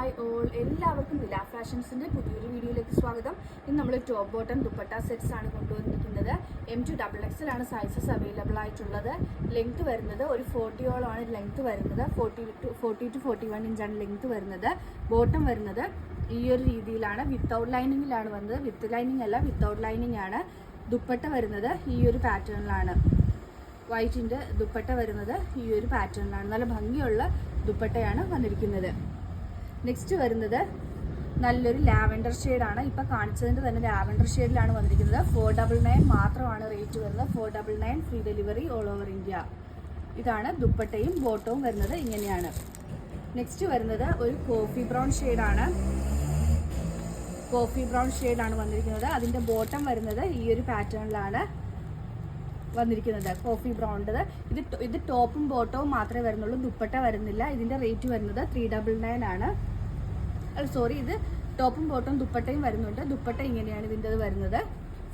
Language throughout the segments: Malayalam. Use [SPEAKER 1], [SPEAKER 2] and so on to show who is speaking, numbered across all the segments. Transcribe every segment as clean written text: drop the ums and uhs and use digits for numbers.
[SPEAKER 1] ഹായ് ഓൾ, എല്ലാവർക്കും നില ഫാഷൻസിൻ്റെ പുതിയൊരു വീഡിയോയിലേക്ക് സ്വാഗതം. ഇന്ന് നമ്മൾ ടോപ്പ് ബോട്ടം ദുപ്പട്ട സെറ്റ്സ് ആണ് കൊണ്ടുവന്നിരിക്കുന്നത്. M2XXL ആണ് സൈസസ് അവൈലബിൾ ആയിട്ടുള്ളത്. ലെങ്ത് വരുന്നത് ഒരു 40ഓളമാണ് ലെങ്ത് വരുന്നത്. 40 to 41 ഇഞ്ചാണ് ലെങ്ത് വരുന്നത്. ബോട്ടം വരുന്നത് ഈ ഒരു രീതിയിലാണ്, വിത്തൗട്ട് ലൈനിങ്ങിലാണ് വന്നത്. വിത്ത് ലൈനിങ് അല്ല, വിത്തൗട്ട് ലൈനിങ് ആണ്. ദുപ്പട്ട വരുന്നത് ഈ ഒരു പാറ്റേണിലാണ്. വൈറ്റിൻ്റെ ദുപ്പട്ട വരുന്നത് ഈ ഒരു പാറ്റേണിലാണ്. നല്ല ഭംഗിയുള്ള ദുപ്പട്ടയാണ് വന്നിരിക്കുന്നത്. നെക്സ്റ്റ് വരുന്നത് നല്ലൊരു ലാവൻഡർ ഷെയ്ഡാണ്. ഇപ്പം കാണിച്ചതിൻ്റെ തന്നെ ലാവൻഡർ ഷെയ്ഡിലാണ് വന്നിരിക്കുന്നത്. 499 മാത്രമാണ് റേറ്റ് വരുന്നത്. 499 free delivery all over India. ഇതാണ് ദുപ്പട്ടയും ബോട്ടവും വരുന്നത് ഇങ്ങനെയാണ്. നെക്സ്റ്റ് വരുന്നത് ഒരു കോഫി ബ്രൗൺ ഷെയ്ഡാണ്. കോഫി ബ്രൗൺ ഷെയ്ഡാണ് വന്നിരിക്കുന്നത്. അതിൻ്റെ ബോട്ടം വരുന്നത് ഈ ഒരു പാറ്റേണിലാണ് വന്നിരിക്കുന്നത്. കോഫി ബ്രൗണ്ടത് ഇത് ടോപ്പും ബോട്ടവും മാത്രമേ വരുന്നുള്ളൂ. ദുപ്പട്ട വരുന്നില്ല. ഇതിൻ്റെ റേറ്റ് വരുന്നത് 399 ആണ്. സോറി, ഇത് ടോപ്പും ബോട്ടവും ദുപ്പട്ടയും വരുന്നുണ്ട്. ദുപ്പട്ട ഇങ്ങനെയാണ് ഇതിൻ്റെ വരുന്നത്.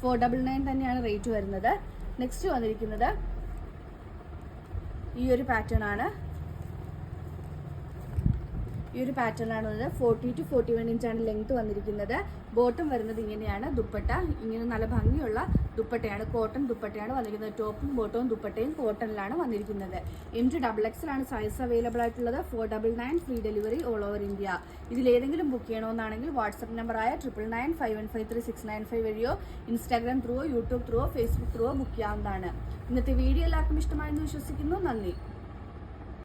[SPEAKER 1] 499 തന്നെയാണ് റേറ്റ് വരുന്നത്. നെക്സ്റ്റ് വന്നിരിക്കുന്നത് ഈ ഒരു പാറ്റേൺ ആണ്. ഈ ഒരു പാറ്റേണിലാണ് വന്നത്. 40 to 41 ഇഞ്ചാണ് ലെങ്ത് വന്നിരിക്കുന്നത്. ബോട്ടം വരുന്നത് ഇങ്ങനെയാണ്. ദുപ്പട്ട ഇങ്ങനെ നല്ല ഭംഗിയുള്ള ദുപ്പട്ടയാണ്. കോട്ടൺ ദുപ്പട്ടയാണ് വന്നിരിക്കുന്നത്. ടോപ്പും ബോട്ടവും ദുപ്പട്ടയും കോട്ടണിലാണ് വന്നിരിക്കുന്നത്. M2XXL ആണ് സൈസ് അവൈലബിൾ ആയിട്ടുള്ളത്. 499 free delivery all over India. ഇതിലേതെങ്കിലും ബുക്ക് ചെയ്യണമെന്നാണെങ്കിൽ വാട്സപ്പ് നമ്പറായ 9995153695 വഴിയോ ഇൻസ്റ്റാഗ്രാം ത്രൂവോ യൂട്യൂബ് ത്രൂവോ ഫേസ്ബുക്ക് ത്രൂവോ ബുക്ക് ചെയ്യാവുന്നതാണ്. ഇന്നത്തെ വീഡിയോ എല്ലാവർക്കും ഇഷ്ടമായെന്ന് വിശ്വസിക്കുന്നു. നന്ദി.